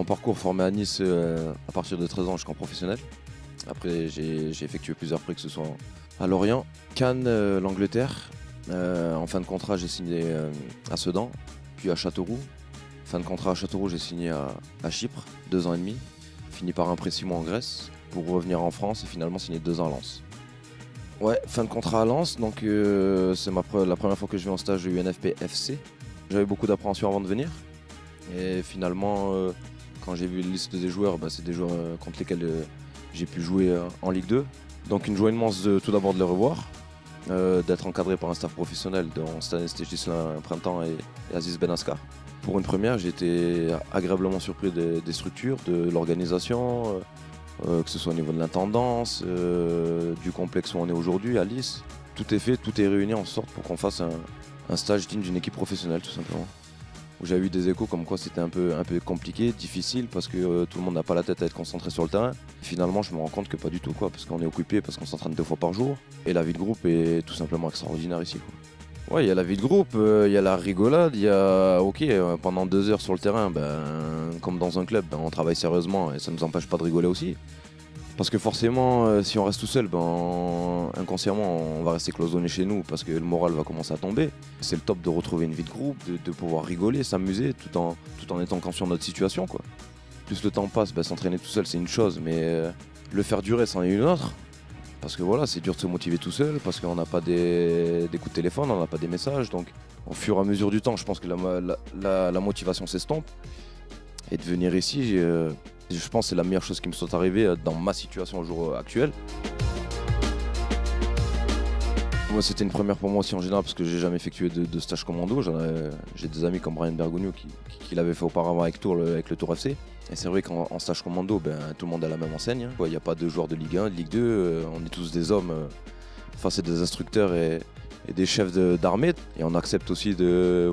parcours formé à Nice à partir de 13 ans jusqu'en professionnel. Après, j'ai effectué plusieurs prêts, que ce soit à Lorient, Cannes, l'Angleterre. En fin de contrat, j'ai signé à Sedan, puis à Châteauroux. Fin de contrat à Châteauroux, j'ai signé à Chypre, 2 ans et demi. Fini par un prêt 6 mois en Grèce pour revenir en France et finalement signer 2 ans à Lens. Ouais, fin de contrat à Lens, donc c'est la première fois que je vais en stage de UNFP FC. J'avais beaucoup d'appréhension avant de venir. Et finalement, quand j'ai vu la liste des joueurs, c'est des joueurs contre lesquels j'ai pu jouer en Ligue 2. Donc une joie immense tout d'abord de les revoir, d'être encadré par un staff professionnel dont Stanis Gislain Printemps et Aziz Benaskar. Pour une première, j'ai été agréablement surpris des structures, de l'organisation, que ce soit au niveau de l'intendance, du complexe où on est aujourd'hui, à Lys. Tout est fait, tout est réuni en sorte pour qu'on fasse un stage digne d'une équipe professionnelle, tout simplement. Où j'ai eu des échos comme quoi c'était un peu compliqué, difficile, parce que tout le monde n'a pas la tête à être concentré sur le terrain. Finalement, je me rends compte que pas du tout, parce qu'on est occupé, parce qu'on s'entraîne 2 fois par jour. Et la vie de groupe est tout simplement extraordinaire ici, Ouais, il y a la vie de groupe, il y a la rigolade, il y a, pendant 2 heures sur le terrain, comme dans un club, on travaille sérieusement et ça ne nous empêche pas de rigoler aussi. Parce que forcément, si on reste tout seul, inconsciemment, on va rester cloisonné chez nous parce que le moral va commencer à tomber. C'est le top de retrouver une vie de groupe, de pouvoir rigoler, s'amuser tout en étant conscient de notre situation, Plus le temps passe, s'entraîner tout seul c'est une chose, mais le faire durer c'en est une autre. Parce que voilà, c'est dur de se motiver tout seul, parce qu'on n'a pas des coups de téléphone, on n'a pas des messages. Donc au fur et à mesure du temps, je pense que la motivation s'estompe. Et de venir ici, je pense que c'est la meilleure chose qui me soit arrivée dans ma situation au jour actuel. Moi, c'était une première pour moi aussi en général parce que j'ai jamais effectué de stage commando. J'ai des amis comme Brian Bergogneau qui l'avaient fait auparavant avec le Tour FC. Et c'est vrai qu'en stage commando, tout le monde a la même enseigne. Il n'y a pas de joueurs de Ligue 1, de Ligue 2. On est tous des hommes face à des instructeurs et des chefs d'armée. Et on accepte aussi de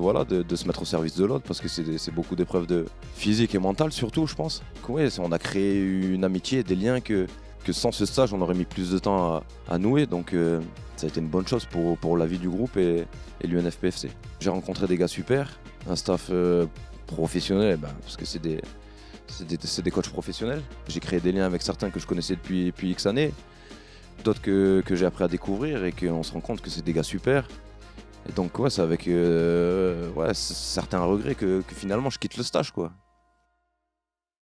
se mettre au service de l'autre parce que c'est beaucoup d'épreuves physiques et mentales surtout, je pense. Ouais, on a créé une amitié, des liens que sans ce stage, on aurait mis plus de temps à nouer. Donc ça a été une bonne chose pour la vie du groupe et l'UNFPFC. J'ai rencontré des gars super, un staff professionnel, parce que c'est des coachs professionnels. J'ai créé des liens avec certains que je connaissais depuis X années, d'autres que j'ai appris à découvrir et qu'on se rend compte que c'est des gars super. Et donc c'est avec certains regrets que finalement je quitte le stage,